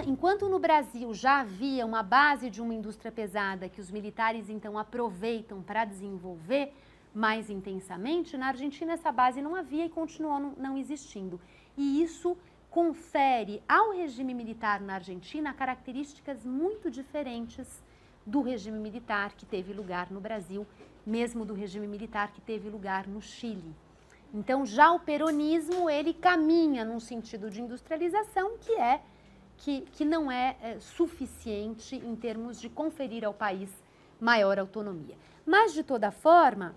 Enquanto no Brasil já havia uma base de uma indústria pesada que os militares então aproveitam para desenvolver mais intensamente, na Argentina essa base não havia e continuou não existindo. E isso confere ao regime militar na Argentina características muito diferentes do regime militar que teve lugar no Brasil, mesmo do regime militar que teve lugar no Chile. Então já o peronismo ele caminha num sentido de industrialização que não é suficiente em termos de conferir ao país maior autonomia. Mas, de toda forma,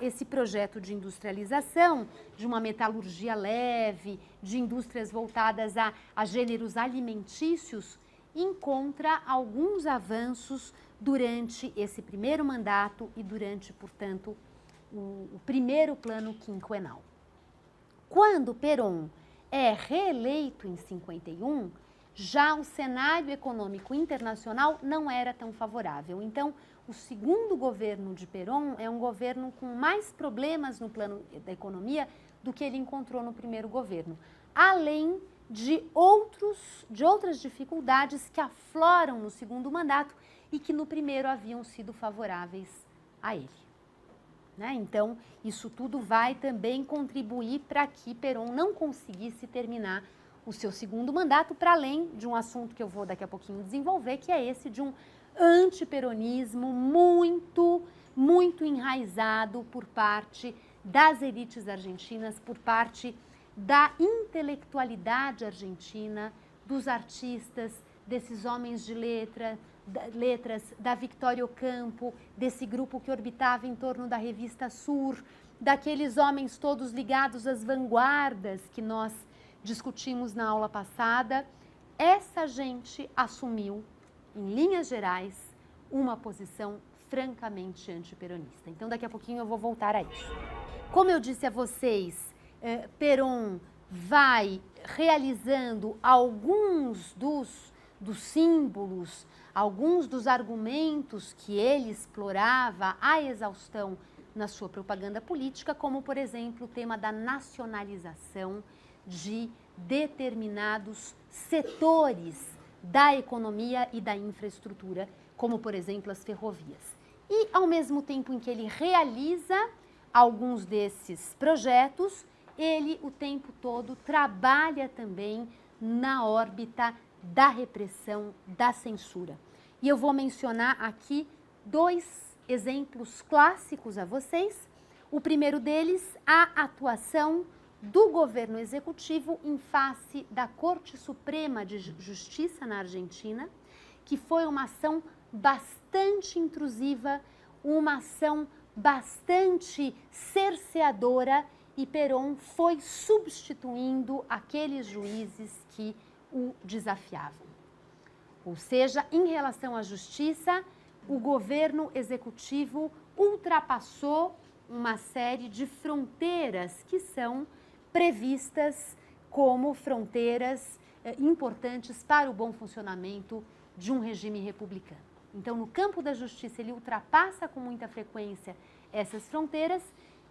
esse projeto de industrialização, de uma metalurgia leve, de indústrias voltadas a gêneros alimentícios, encontra alguns avanços durante esse primeiro mandato e durante, portanto, o primeiro plano quinquenal. Quando Perón é reeleito em 51, já o cenário econômico internacional não era tão favorável. Então, o segundo governo de Perón é um governo com mais problemas no plano da economia do que ele encontrou no primeiro governo, além de outras dificuldades que afloram no segundo mandato e que no primeiro haviam sido favoráveis a ele. Então, isso tudo vai também contribuir para que Perón não conseguisse terminar o seu segundo mandato, para além de um assunto que eu vou daqui a pouquinho desenvolver, que é esse de um antiperonismo muito, muito enraizado por parte das elites argentinas, por parte da intelectualidade argentina, dos artistas, desses homens de letras, da Victoria Ocampo, desse grupo que orbitava em torno da revista Sur, daqueles homens todos ligados às vanguardas que nós discutimos na aula passada. Essa gente assumiu, em linhas gerais, uma posição francamente antiperonista. Então, daqui a pouquinho eu vou voltar a isso. Como eu disse a vocês, Perón vai realizando alguns dos símbolos, alguns dos argumentos que ele explorava à exaustão na sua propaganda política, como, por exemplo, o tema da nacionalização de determinados setores da economia e da infraestrutura, como, por exemplo, as ferrovias. E, ao mesmo tempo em que ele realiza alguns desses projetos, ele, o tempo todo, trabalha também na órbita da repressão, da censura. E eu vou mencionar aqui dois exemplos clássicos a vocês. O primeiro deles, a atuação do governo executivo em face da Corte Suprema de Justiça na Argentina, que foi uma ação bastante intrusiva, uma ação bastante cerceadora, e Perón foi substituindo aqueles juízes que o desafiavam. Ou seja, em relação à justiça, o governo executivo ultrapassou uma série de fronteiras que são previstas como fronteiras importantes para o bom funcionamento de um regime republicano. Então, no campo da justiça, ele ultrapassa com muita frequência essas fronteiras.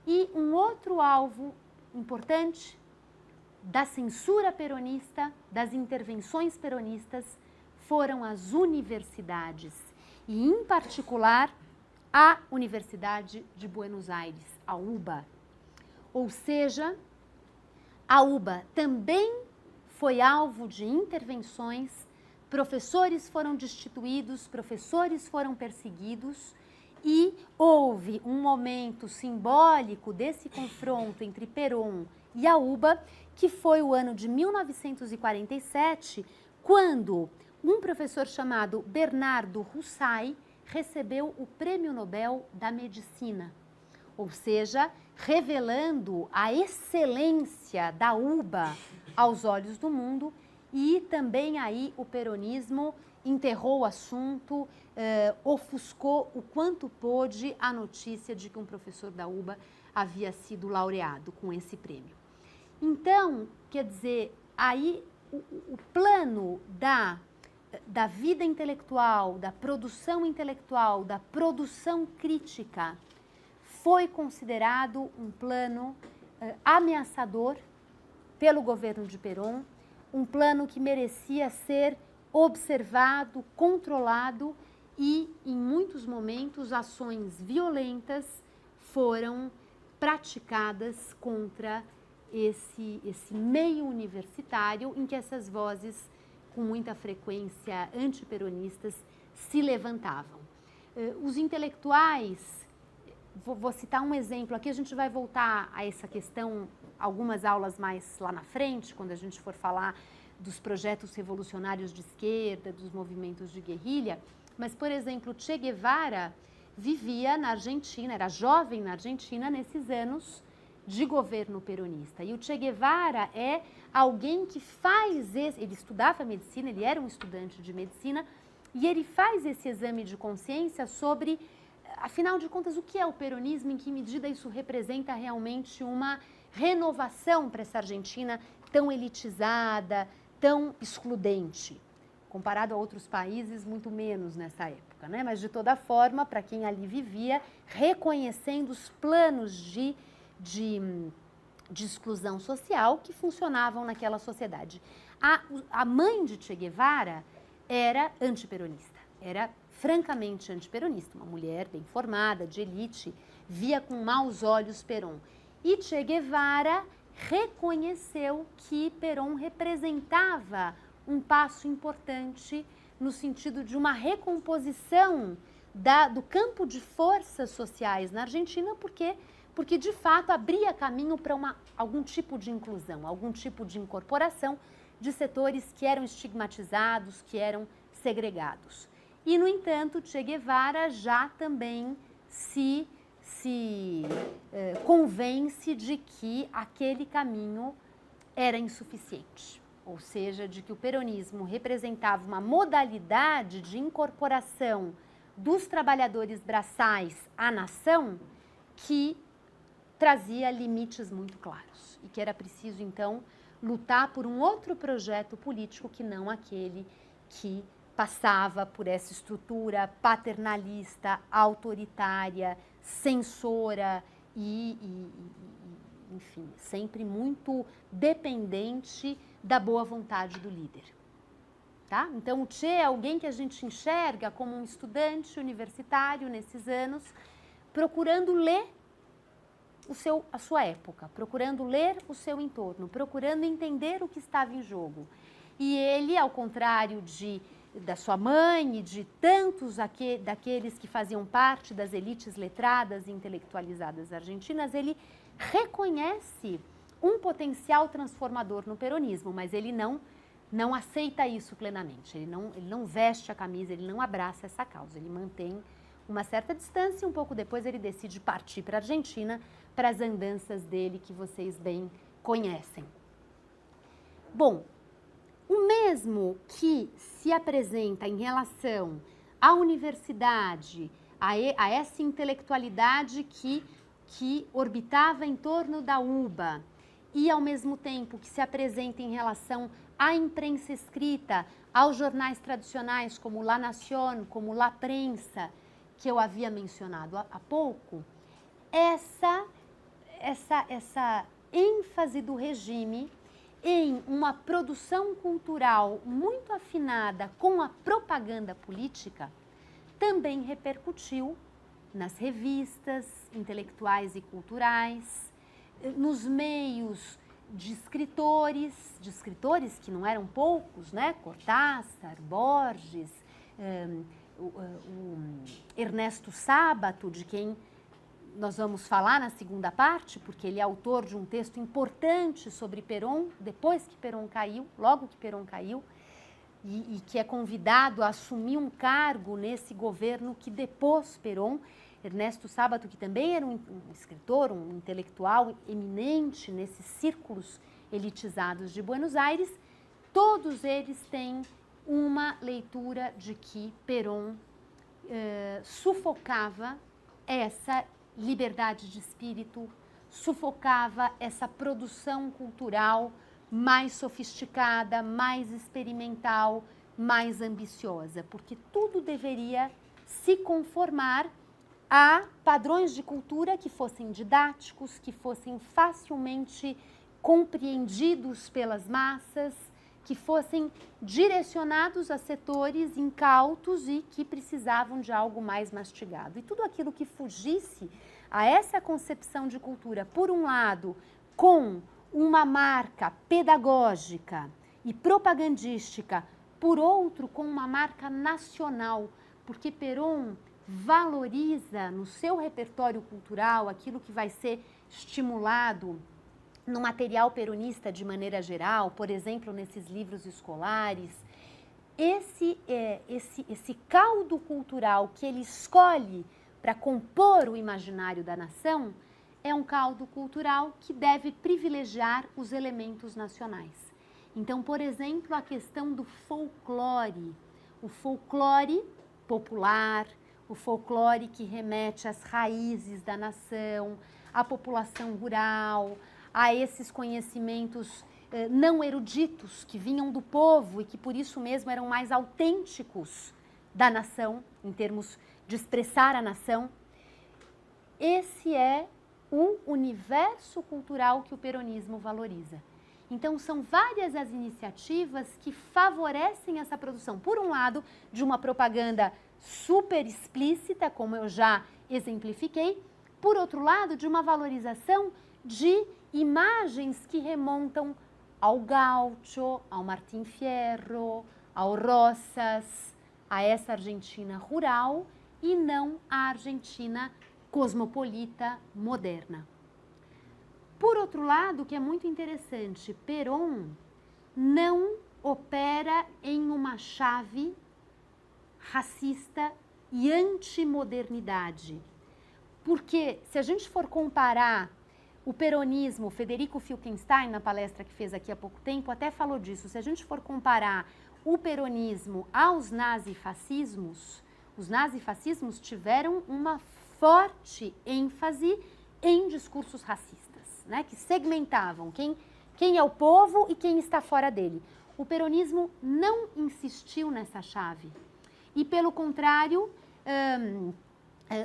E um outro alvo importante da censura peronista, das intervenções peronistas, foram as universidades, e em particular a Universidade de Buenos Aires, a UBA. Ou seja, a UBA também foi alvo de intervenções, professores foram destituídos, professores foram perseguidos, e houve um momento simbólico desse confronto entre Perón e a UBA, que foi o ano de 1947, quando um professor chamado Bernardo Russai recebeu o Prêmio Nobel da Medicina, ou seja, revelando a excelência da UBA aos olhos do mundo. E também aí o peronismo enterrou o assunto, ofuscou o quanto pôde a notícia de que um professor da UBA havia sido laureado com esse prêmio. Então, quer dizer, aí o plano da vida intelectual, da produção crítica, foi considerado um plano ameaçador pelo governo de Perón, um plano que merecia ser observado, controlado e, em muitos momentos, ações violentas foram praticadas contra esse meio universitário em que essas vozes, com muita frequência antiperonistas, se levantavam. Os intelectuais, vou citar um exemplo, aqui a gente vai voltar a essa questão algumas aulas mais lá na frente, quando a gente for falar dos projetos revolucionários de esquerda, dos movimentos de guerrilha, mas, por exemplo, Che Guevara vivia na Argentina, era jovem na Argentina nesses anos de governo peronista. E o Che Guevara é alguém que ele estudava medicina, ele era um estudante de medicina, e ele faz esse exame de consciência sobre, afinal de contas, o que é o peronismo, em que medida isso representa realmente uma renovação para essa Argentina tão elitizada, tão excludente. Comparado a outros países, muito menos nessa época, né? Mas, de toda forma, para quem ali vivia, reconhecendo os planos de exclusão social que funcionavam naquela sociedade. A mãe de Che Guevara era antiperonista, era francamente antiperonista, uma mulher bem formada, de elite, via com maus olhos Perón. E Che Guevara reconheceu que Perón representava um passo importante no sentido de uma recomposição do campo de forças sociais na Argentina, porque de fato abria caminho para algum tipo de inclusão, algum tipo de incorporação de setores que eram estigmatizados, que eram segregados. E, no entanto, Che Guevara já também se convence de que aquele caminho era insuficiente, ou seja, de que o peronismo representava uma modalidade de incorporação dos trabalhadores braçais à nação que trazia limites muito claros e que era preciso, então, lutar por um outro projeto político que não aquele que passava por essa estrutura paternalista, autoritária, censora enfim, sempre muito dependente da boa vontade do líder. Tá? Então, o Che é alguém que a gente enxerga como um estudante universitário nesses anos, procurando ler a sua época, procurando ler o seu entorno, procurando entender o que estava em jogo. E ele, ao contrário da sua mãe e de tantos daqueles que faziam parte das elites letradas e intelectualizadas argentinas, ele reconhece um potencial transformador no peronismo, mas ele não aceita isso plenamente, ele não veste a camisa, ele não abraça essa causa, ele mantém uma certa distância e um pouco depois ele decide partir para a Argentina, para as andanças dele que vocês bem conhecem. Bom, o mesmo que se apresenta em relação à universidade, a essa intelectualidade que orbitava em torno da UBA e, ao mesmo tempo, que se apresenta em relação à imprensa escrita, aos jornais tradicionais como La Nación, como La Prensa, que eu havia mencionado há pouco, essa ênfase do regime em uma produção cultural muito afinada com a propaganda política também repercutiu nas revistas intelectuais e culturais, nos meios de escritores que não eram poucos, né? Cortázar, Borges, o Ernesto Sábato, de quem nós vamos falar na segunda parte, porque ele é autor de um texto importante sobre Perón, depois que Perón caiu, logo que Perón caiu, e que é convidado a assumir um cargo nesse governo que depôs Perón. Ernesto Sábato, que também era um escritor, um intelectual eminente nesses círculos elitizados de Buenos Aires, todos eles têm uma leitura de que Perón sufocava essa liberdade de espírito, sufocava essa produção cultural mais sofisticada, mais experimental, mais ambiciosa, porque tudo deveria se conformar a padrões de cultura que fossem didáticos, que fossem facilmente compreendidos pelas massas, que fossem direcionados a setores incautos e que precisavam de algo mais mastigado. E tudo aquilo que fugisse a essa concepção de cultura, por um lado, com uma marca pedagógica e propagandística, por outro, com uma marca nacional, porque Perón valoriza no seu repertório cultural aquilo que vai ser estimulado no material peronista de maneira geral, por exemplo, nesses livros escolares. Esse caldo cultural que ele escolhe para compor o imaginário da nação é um caldo cultural que deve privilegiar os elementos nacionais. Então, por exemplo, a questão do folclore, o folclore popular, o folclore que remete às raízes da nação, à população rural, a esses conhecimentos não eruditos que vinham do povo e que por isso mesmo eram mais autênticos da nação, em termos de expressar a nação. Esse é o universo cultural que o peronismo valoriza. Então, são várias as iniciativas que favorecem essa produção, por um lado, de uma propaganda super explícita, como eu já exemplifiquei, por outro lado, de uma valorização de imagens que remontam ao Gaucho, ao Martín Fierro, ao Rosas, a essa Argentina rural e não a Argentina cosmopolita, moderna. Por outro lado, o que é muito interessante, Perón não opera em uma chave racista e antimodernidade. Porque se a gente for comparar o peronismo, Federico Filkenstein, na palestra que fez aqui há pouco tempo, até falou disso, se a gente for comparar o peronismo aos nazifascismos, os nazifascismos tiveram uma forte ênfase em discursos racistas, né, que segmentavam quem é o povo e quem está fora dele. O peronismo não insistiu nessa chave. E, pelo contrário,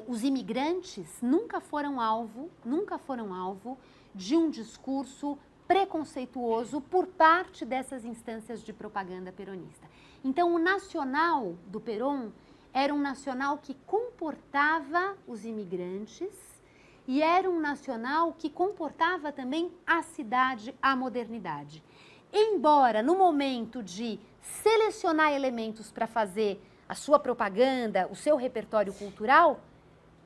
os imigrantes nunca foram alvo de um discurso preconceituoso por parte dessas instâncias de propaganda peronista. Então, o nacional do Perón era um nacional que comportava os imigrantes e era um nacional que comportava também a cidade, a modernidade. Embora, no momento de selecionar elementos para fazer a sua propaganda, o seu repertório cultural,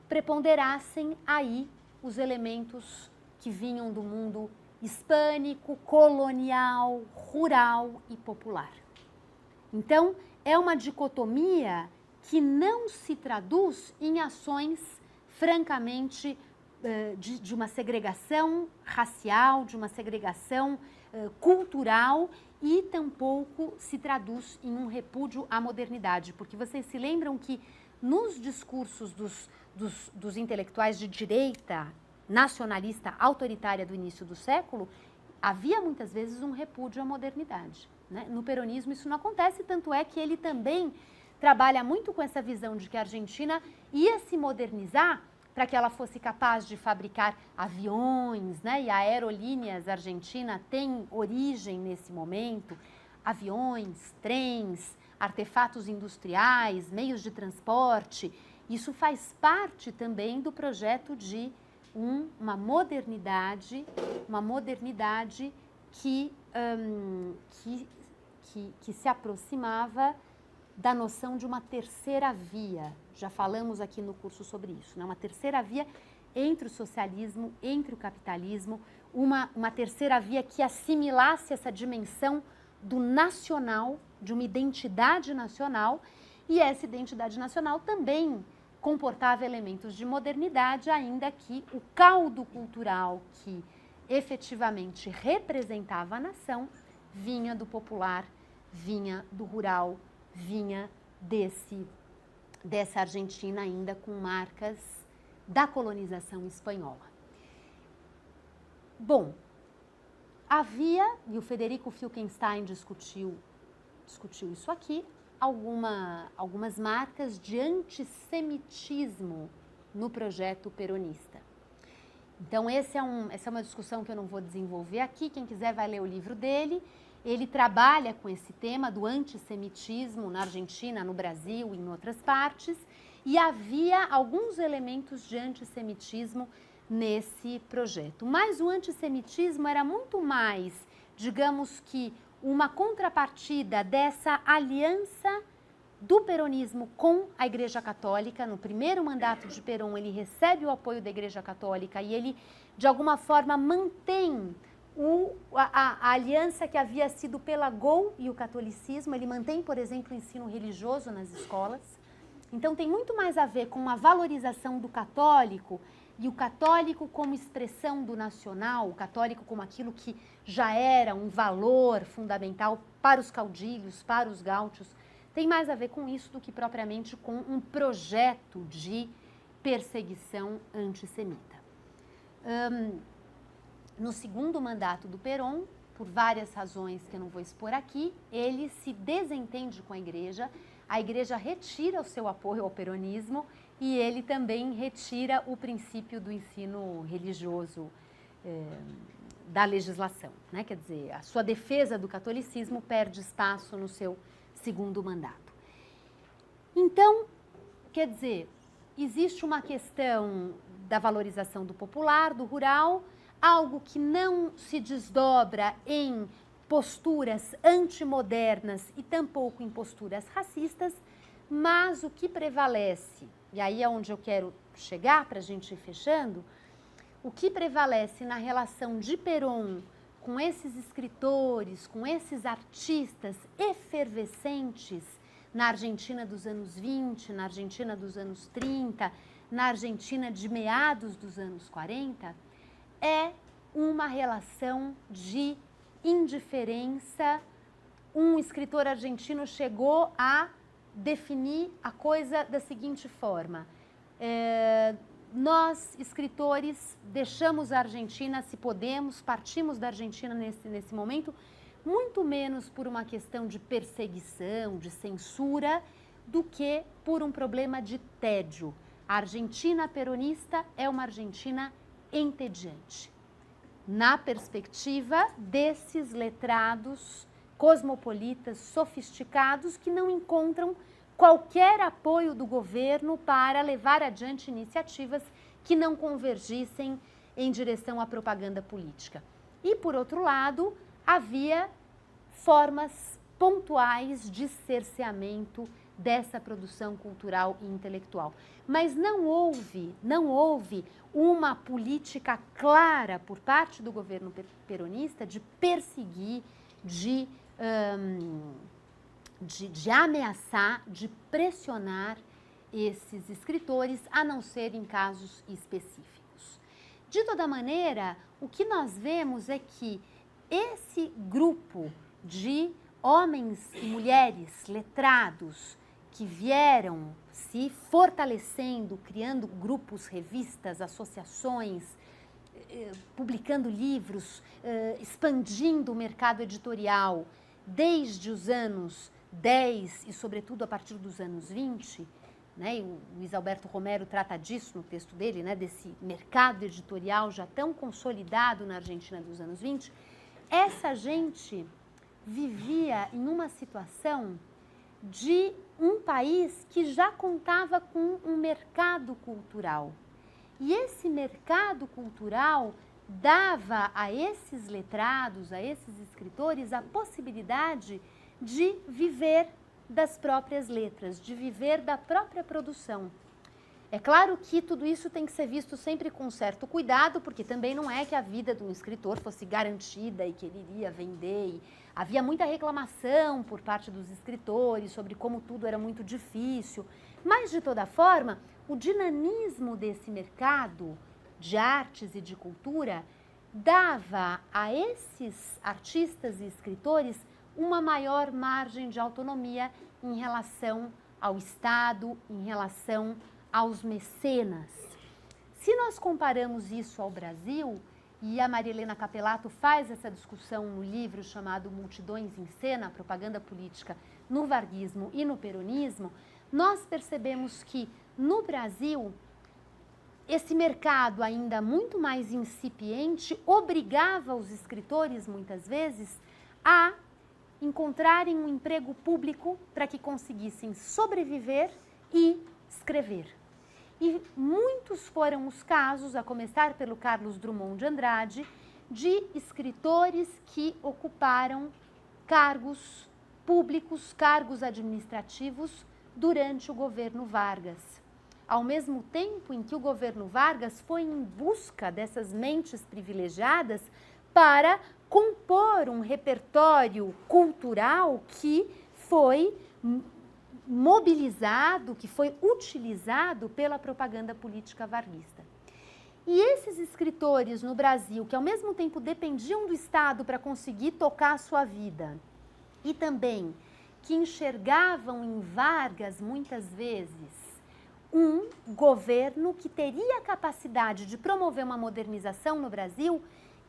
preponderassem aí os elementos que vinham do mundo hispânico, colonial, rural e popular. Então, é uma dicotomia que não se traduz em ações francamente de uma segregação racial, de uma segregação cultural e tampouco se traduz em um repúdio à modernidade, porque vocês se lembram que nos discursos dos intelectuais de direita nacionalista autoritária do início do século, havia muitas vezes um repúdio à modernidade, né? No peronismo isso não acontece, tanto é que ele também trabalha muito com essa visão de que a Argentina ia se modernizar para que ela fosse capaz de fabricar aviões, né? E a Aerolíneas Argentina tem origem nesse momento, aviões, trens, artefatos industriais, meios de transporte. Isso faz parte também do projeto de uma modernidade que se aproximava da noção de uma terceira via. Já falamos aqui no curso sobre isso, né? Uma terceira via entre o socialismo, entre o capitalismo, uma terceira via que assimilasse essa dimensão do nacional, de uma identidade nacional, e essa identidade nacional também comportava elementos de modernidade, ainda que o caldo cultural que efetivamente representava a nação vinha do popular, vinha do rural, vinha dessa Argentina ainda com marcas da colonização espanhola. Bom, havia, e o Federico Filkenstein discutiu isso aqui, algumas marcas de antissemitismo no projeto peronista. Então, essa é uma discussão que eu não vou desenvolver aqui, quem quiser vai ler o livro dele, ele trabalha com esse tema do antissemitismo na Argentina, no Brasil e em outras partes, e havia alguns elementos de antissemitismo nesse projeto. Mas o antissemitismo era muito mais, digamos que, uma contrapartida dessa aliança do peronismo com a Igreja Católica. No primeiro mandato de Perón, ele recebe o apoio da Igreja Católica e ele, de alguma forma, mantém a aliança que havia sido pela GOL e o catolicismo. Ele mantém, por exemplo, o ensino religioso nas escolas. Então, tem muito mais a ver com a valorização do católico e o católico como expressão do nacional, o católico como aquilo que já era um valor fundamental para os caudilhos, para os gaúchos. Tem mais a ver com isso do que propriamente com um projeto de perseguição antissemita. No segundo mandato do Perón, por várias razões que eu não vou expor aqui, ele se desentende com a igreja retira o seu apoio ao peronismo e ele também retira o princípio do ensino religioso da legislação, né? Quer dizer, a sua defesa do catolicismo perde espaço no seu segundo mandato. Então, quer dizer, existe uma questão da valorização do popular, do rural, algo que não se desdobra em posturas antimodernas e tampouco em posturas racistas, mas o que prevalece, e aí é onde eu quero chegar para a gente ir fechando, o que prevalece na relação de Perón com esses escritores, com esses artistas efervescentes na Argentina dos anos 20, na Argentina dos anos 30, na Argentina de meados dos anos 40, é uma relação de indiferença. Um escritor argentino chegou a definir a coisa da seguinte forma: nós, escritores, deixamos a Argentina, se podemos, partimos da Argentina nesse momento, muito menos por uma questão de perseguição, de censura, do que por um problema de tédio. A Argentina peronista é uma Argentina entediante, na perspectiva desses letrados, cosmopolitas, sofisticados, que não encontram qualquer apoio do governo para levar adiante iniciativas que não convergissem em direção à propaganda política. E, por outro lado, havia formas pontuais de cerceamento dessa produção cultural e intelectual. Mas não houve uma política clara por parte do governo peronista de perseguir, de ameaçar, de pressionar esses escritores, a não ser em casos específicos. De toda maneira, o que nós vemos é que esse grupo de homens e mulheres letrados que vieram se fortalecendo, criando grupos, revistas, associações, publicando livros, expandindo o mercado editorial desde os anos 10 e, sobretudo, a partir dos anos 20, né? E o Luiz Alberto Romero trata disso no texto dele, né? Desse mercado editorial já tão consolidado na Argentina dos anos 20, essa gente vivia em uma situação de um país que já contava com um mercado cultural. E esse mercado cultural dava a esses letrados, a esses escritores, a possibilidade de viver das próprias letras, de viver da própria produção. É claro que tudo isso tem que ser visto sempre com certo cuidado, porque também não é que a vida de um escritor fosse garantida e que ele iria vender. E havia muita reclamação por parte dos escritores sobre como tudo era muito difícil. Mas, de toda forma, o dinamismo desse mercado de artes e de cultura dava a esses artistas e escritores uma maior margem de autonomia em relação ao Estado, em relação aos mecenas. Se nós comparamos isso ao Brasil, e a Maria Helena Capelato faz essa discussão no livro chamado Multidões em Cena, a propaganda política no varguismo e no peronismo, nós percebemos que no Brasil esse mercado ainda muito mais incipiente obrigava os escritores, muitas vezes, a encontrarem um emprego público para que conseguissem sobreviver e escrever. E muitos foram os casos, a começar pelo Carlos Drummond de Andrade, de escritores que ocuparam cargos públicos, cargos administrativos durante o governo Vargas. Ao mesmo tempo em que o governo Vargas foi em busca dessas mentes privilegiadas para compor um repertório cultural que foi mobilizado, que foi utilizado pela propaganda política varguista. E esses escritores no Brasil, que ao mesmo tempo dependiam do Estado para conseguir tocar a sua vida, e também que enxergavam em Vargas, muitas vezes, um governo que teria a capacidade de promover uma modernização no Brasil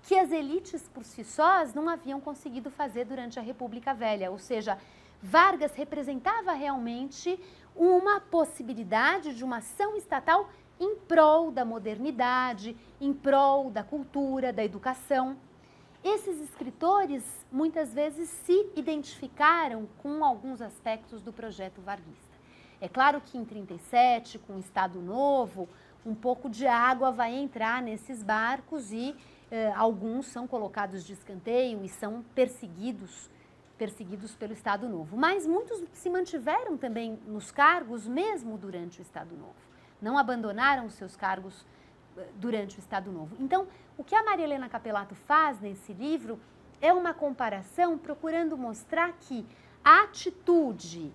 que as elites por si sós não haviam conseguido fazer durante a República Velha. Ou seja, Vargas representava realmente uma possibilidade de uma ação estatal em prol da modernidade, em prol da cultura, da educação. Esses escritores muitas vezes se identificaram com alguns aspectos do projeto varguista. É claro que em 1937, com o Estado Novo, um pouco de água vai entrar nesses barcos e alguns são colocados de escanteio e são perseguidos pelo Estado Novo. Mas muitos se mantiveram também nos cargos mesmo durante o Estado Novo. Não abandonaram os seus cargos durante o Estado Novo. Então, o que a Maria Helena Capellato faz nesse livro é uma comparação procurando mostrar que a atitude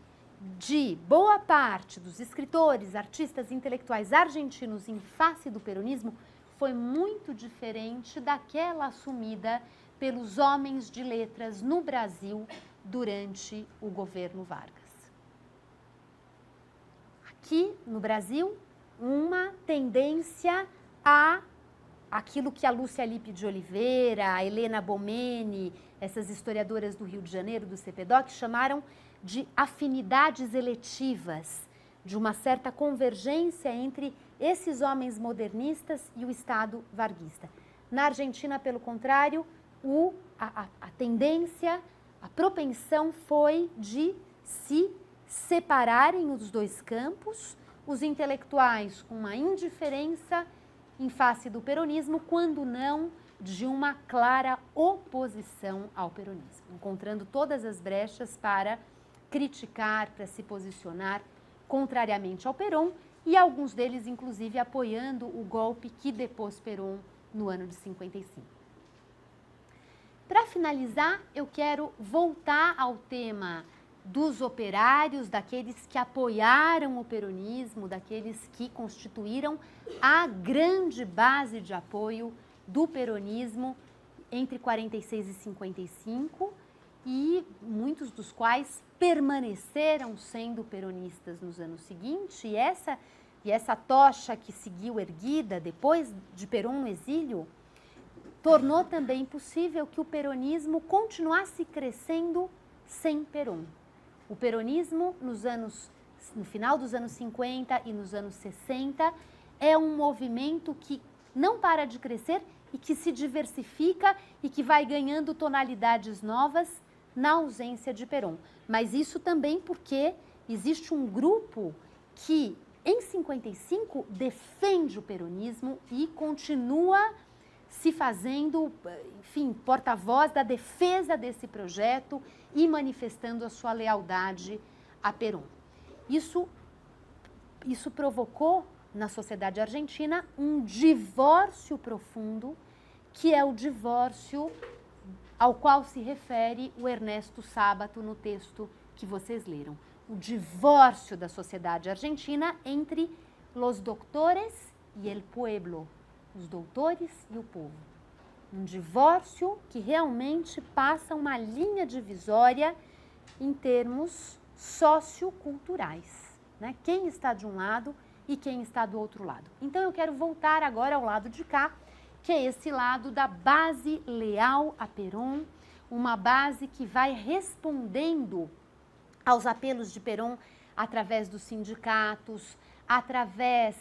de boa parte dos escritores, artistas, intelectuais argentinos em face do peronismo foi muito diferente daquela assumida pelos homens de letras no Brasil durante o governo Vargas. Aqui no Brasil, uma tendência a aquilo que a Lúcia Lippe de Oliveira, a Helena Bomeni, essas historiadoras do Rio de Janeiro, do CPDOC, chamaram de afinidades eletivas, de uma certa convergência entre esses homens modernistas e o Estado varguista. Na Argentina, pelo contrário, a tendência, a propensão foi de se separarem os dois campos, os intelectuais com uma indiferença em face do peronismo, quando não de uma clara oposição ao peronismo, encontrando todas as brechas para criticar, para se posicionar contrariamente ao Perón, e alguns deles, inclusive, apoiando o golpe que depôs Perón no ano de 55. Para finalizar, eu quero voltar ao tema dos operários, daqueles que apoiaram o peronismo, daqueles que constituíram a grande base de apoio do peronismo entre 46 e 55, e muitos dos quais permaneceram sendo peronistas nos anos seguintes, e essa tocha que seguiu erguida depois de Perón no exílio tornou também possível que o peronismo continuasse crescendo sem Perón. O peronismo, no final dos anos 50 e nos anos 60, é um movimento que não para de crescer e que se diversifica e que vai ganhando tonalidades novas na ausência de Perón. Mas isso também porque existe um grupo que, em 55, defende o peronismo e continua se fazendo, enfim, porta-voz da defesa desse projeto e manifestando a sua lealdade a Perón. Isso provocou na sociedade argentina um divórcio profundo, que é o divórcio ao qual se refere o Ernesto Sábato no texto que vocês leram. O divórcio da sociedade argentina entre los doctores e el pueblo, os doutores e o povo. Um divórcio que realmente passa uma linha divisória em termos socioculturais, né? Quem está de um lado e quem está do outro lado. Então eu quero voltar agora ao lado de cá, que é esse lado da base leal a Perón, uma base que vai respondendo aos apelos de Perón através dos sindicatos, através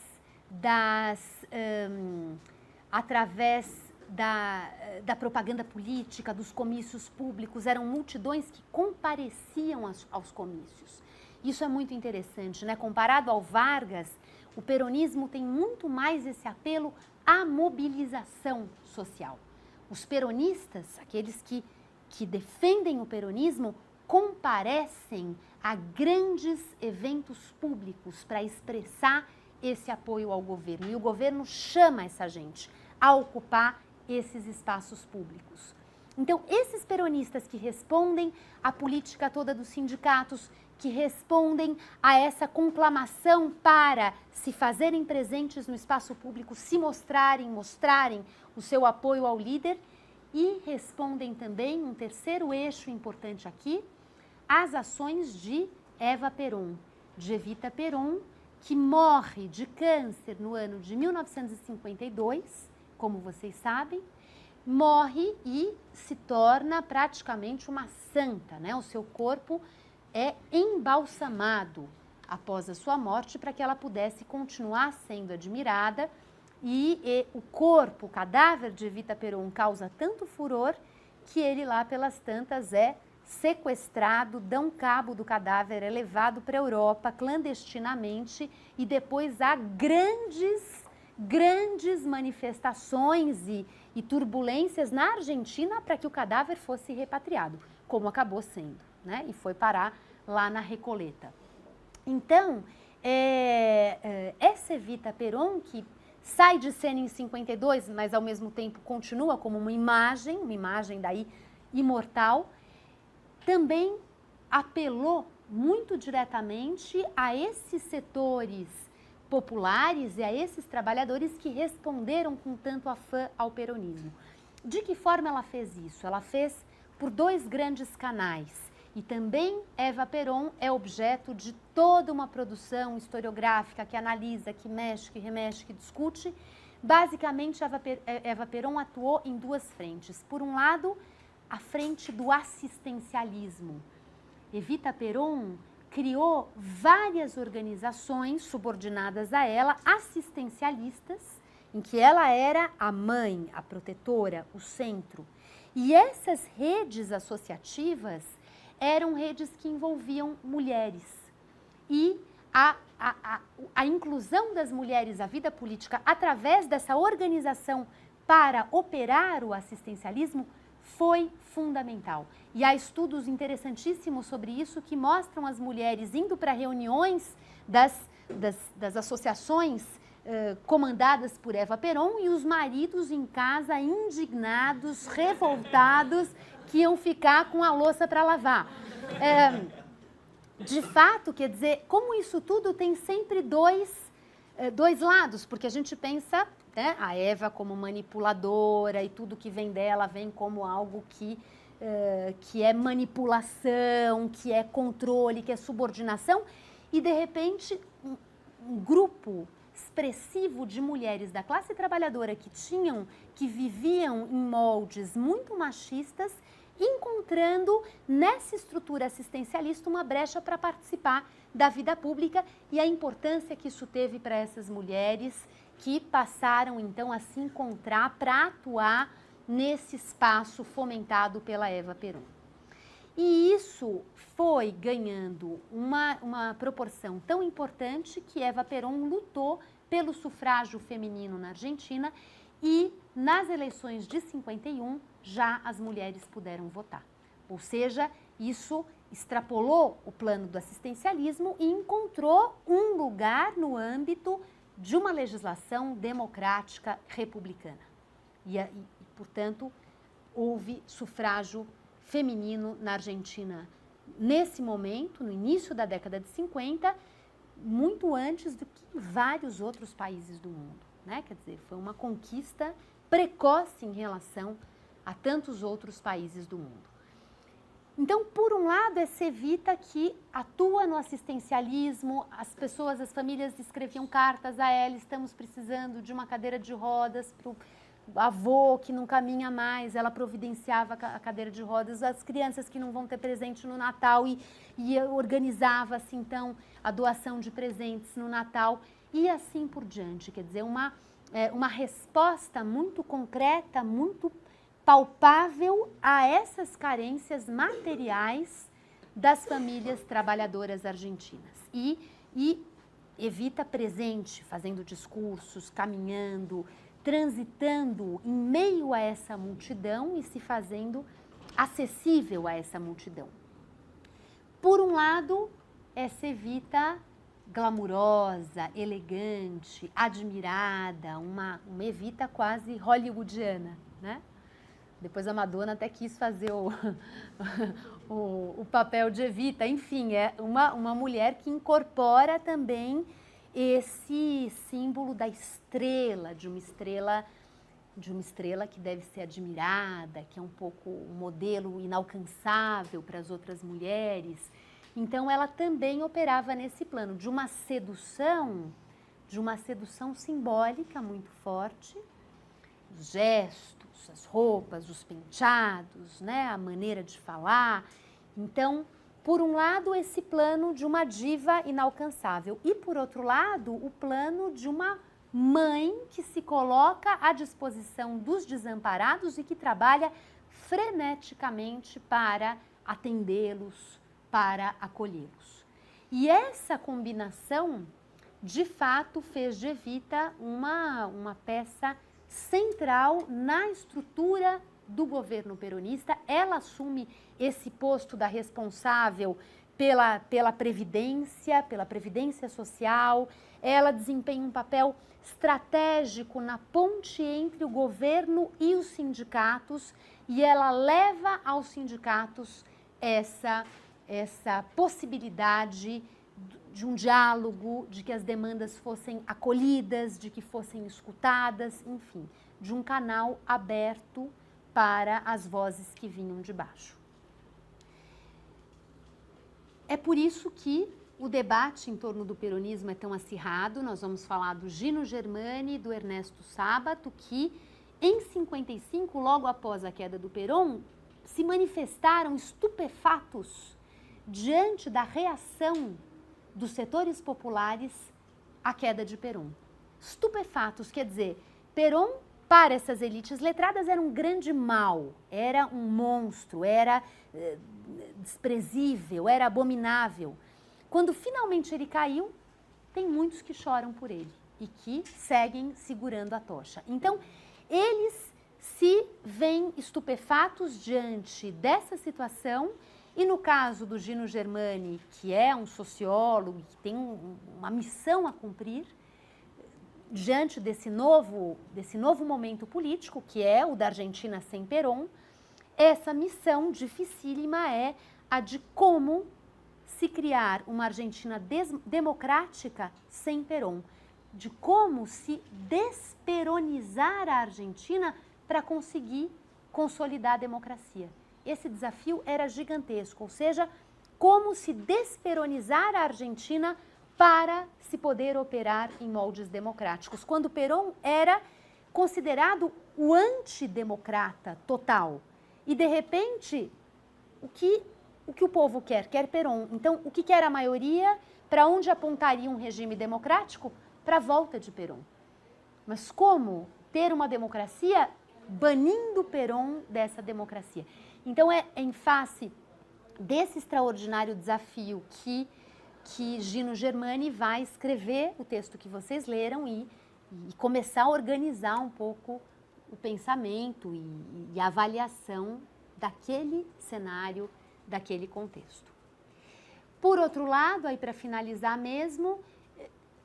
da propaganda política, dos comícios públicos, eram multidões que compareciam aos comícios. Isso é muito interessante, né? Comparado ao Vargas, o peronismo tem muito mais esse apelo à mobilização social. Os peronistas, aqueles que defendem o peronismo, comparecem a grandes eventos públicos para expressar esse apoio ao governo. E o governo chama essa gente a ocupar esses espaços públicos. Então, esses peronistas que respondem à política toda dos sindicatos, que respondem a essa conclamação para se fazerem presentes no espaço público, se mostrarem o seu apoio ao líder, e respondem também, um terceiro eixo importante aqui, as ações de Eva Peron, de Evita Peron, que morre de câncer no ano de 1952, como vocês sabem, morre e se torna praticamente uma santa, né? O seu corpo é embalsamado após a sua morte para que ela pudesse continuar sendo admirada e o corpo, o cadáver de Evita Peron causa tanto furor que ele lá pelas tantas é sequestrado, dão cabo do cadáver, é levado para a Europa clandestinamente e depois há grandes manifestações e turbulências na Argentina para que o cadáver fosse repatriado, como acabou sendo, né? E foi parar lá na Recoleta. Então, essa Evita Peron, que sai de cena em 52, mas ao mesmo tempo continua como uma imagem daí imortal, também apelou muito diretamente a esses setores populares e a esses trabalhadores que responderam com tanto afã ao peronismo. De que forma ela fez isso? Ela fez por dois grandes canais. E também Eva Peron é objeto de toda uma produção historiográfica que analisa, que mexe, que remexe, que discute. Basicamente, Eva Peron atuou em duas frentes. Por um lado, a frente do assistencialismo. Evita Peron criou várias organizações subordinadas a ela, assistencialistas, em que ela era a mãe, a protetora, o centro. E essas redes associativas eram redes que envolviam mulheres. E a inclusão das mulheres à vida política através dessa organização para operar o assistencialismo foi fundamental. E há estudos interessantíssimos sobre isso que mostram as mulheres indo para reuniões das associações comandadas por Eva Peron e os maridos em casa indignados, revoltados, que iam ficar com a louça para lavar. De fato, quer dizer, como isso tudo tem sempre dois lados, porque a gente pensa, né, a Eva como manipuladora e tudo que vem dela vem como algo que é manipulação, que é controle, que é subordinação, e de repente um grupo expressivo de mulheres da classe trabalhadora que viviam em moldes muito machistas, encontrando nessa estrutura assistencialista uma brecha para participar da vida pública e a importância que isso teve para essas mulheres que passaram então a se encontrar para atuar nesse espaço fomentado pela Eva Peron. E isso foi ganhando uma proporção tão importante que Eva Peron lutou pelo sufrágio feminino na Argentina e nas eleições de 51 já as mulheres puderam votar. Ou seja, isso extrapolou o plano do assistencialismo e encontrou um lugar no âmbito de uma legislação democrática republicana. E portanto, houve sufrágio feminino na Argentina nesse momento, no início da década de 50, muito antes do que em vários outros países do mundo, né? Quer dizer, foi uma conquista precoce em relação a tantos outros países do mundo. Então, por um lado, é Evita que atua no assistencialismo, as famílias escreviam cartas a ela, estamos precisando de uma cadeira de rodas para o avô que não caminha mais, ela providenciava a cadeira de rodas, as crianças que não vão ter presente no Natal e organizava-se então a doação de presentes no Natal e assim por diante, quer dizer, uma uma resposta muito concreta, muito palpável a essas carências materiais das famílias trabalhadoras argentinas. E Evita presente, fazendo discursos, caminhando, transitando em meio a essa multidão e se fazendo acessível a essa multidão. Por um lado, essa Evita glamurosa, elegante, admirada, uma Evita quase hollywoodiana, né? Depois a Madonna até quis fazer o papel de Evita. Enfim, é uma mulher que incorpora também esse símbolo da estrela, de uma estrela que deve ser admirada, que é um pouco um modelo inalcançável para as outras mulheres. Então, ela também operava nesse plano de uma sedução simbólica muito forte, os gestos, as roupas, os penteados, né, a maneira de falar. Então, por um lado, esse plano de uma diva inalcançável e, por outro lado, o plano de uma mãe que se coloca à disposição dos desamparados e que trabalha freneticamente para atendê-los, para acolhê-los. E essa combinação, de fato, fez de Evita uma peça central na estrutura do governo peronista. Ela assume esse posto da responsável pela previdência social, ela desempenha um papel estratégico na ponte entre o governo e os sindicatos e ela leva aos sindicatos essa possibilidade de um diálogo, de que as demandas fossem acolhidas, de que fossem escutadas, enfim, de um canal aberto para as vozes que vinham de baixo. É por isso que o debate em torno do peronismo é tão acirrado. Nós vamos falar do Gino Germani e do Ernesto Sábato, que em 55, logo após a queda do Perón, se manifestaram estupefatos diante da reação dos setores populares à queda de Perón. Estupefatos, quer dizer, Perón, para essas elites letradas, era um grande mal, era um monstro, era desprezível, era abominável. Quando finalmente ele caiu, tem muitos que choram por ele e que seguem segurando a tocha. Então, eles se veem estupefatos diante dessa situação. E no caso do Gino Germani, que é um sociólogo, que tem uma missão a cumprir, diante desse novo momento político, que é o da Argentina sem Perón, essa missão dificílima é a de como se criar uma Argentina democrática sem Perón, de como se desperonizar a Argentina para conseguir consolidar a democracia. Esse desafio era gigantesco, ou seja, como se desperonizar a Argentina para se poder operar em moldes democráticos. Quando Perón era considerado o antidemocrata total. E, de repente, o que o povo quer? Quer Perón. Então, o que quer a maioria? Para onde apontaria um regime democrático? Para a volta de Perón. Mas como ter uma democracia banindo Perón dessa democracia? Então, é em face desse extraordinário desafio que Gino Germani vai escrever o texto que vocês leram e começar a organizar um pouco o pensamento e a avaliação daquele cenário, daquele contexto. Por outro lado, aí para finalizar mesmo,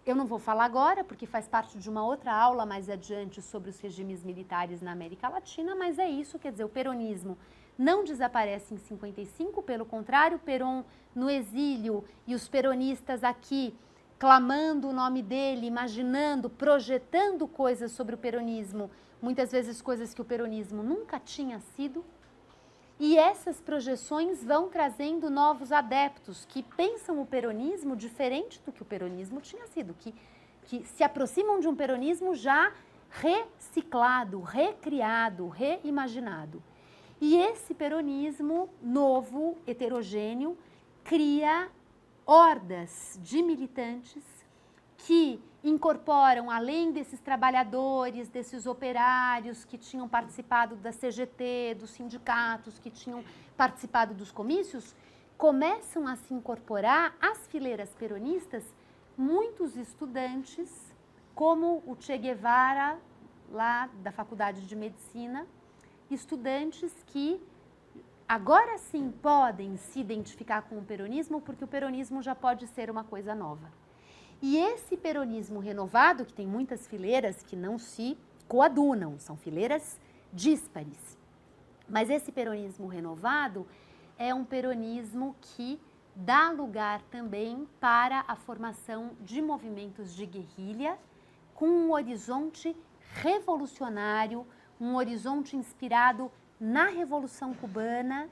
eu não vou falar agora, porque faz parte de uma outra aula mais adiante sobre os regimes militares na América Latina, mas é isso, quer dizer, o peronismo não desaparece em 55, pelo contrário, Perón no exílio e os peronistas aqui clamando o nome dele, imaginando, projetando coisas sobre o peronismo, muitas vezes coisas que o peronismo nunca tinha sido. E essas projeções vão trazendo novos adeptos que pensam o peronismo diferente do que o peronismo tinha sido, que se aproximam de um peronismo já reciclado, recriado, reimaginado. E esse peronismo novo, heterogêneo, cria hordas de militantes que incorporam, além desses trabalhadores, desses operários que tinham participado da CGT, dos sindicatos, que tinham participado dos comícios, começam a se incorporar às fileiras peronistas muitos estudantes, como o Che Guevara, lá da Faculdade de Medicina, estudantes que agora sim podem se identificar com o peronismo, porque o peronismo já pode ser uma coisa nova. E esse peronismo renovado, que tem muitas fileiras que não se coadunam, são fileiras díspares. Mas esse peronismo renovado é um peronismo que dá lugar também para a formação de movimentos de guerrilha com um horizonte revolucionário, um horizonte inspirado na Revolução Cubana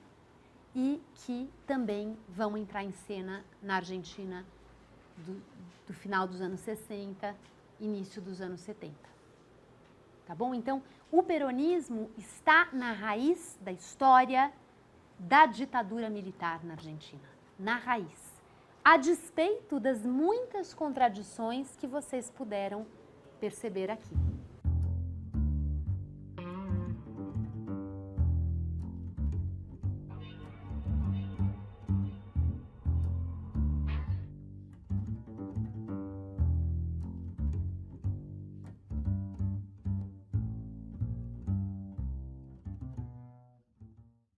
e que também vão entrar em cena na Argentina do final dos anos 60, início dos anos 70. Tá bom? Então, o peronismo está na raiz da história da ditadura militar na Argentina, na raiz, a despeito das muitas contradições que vocês puderam perceber aqui.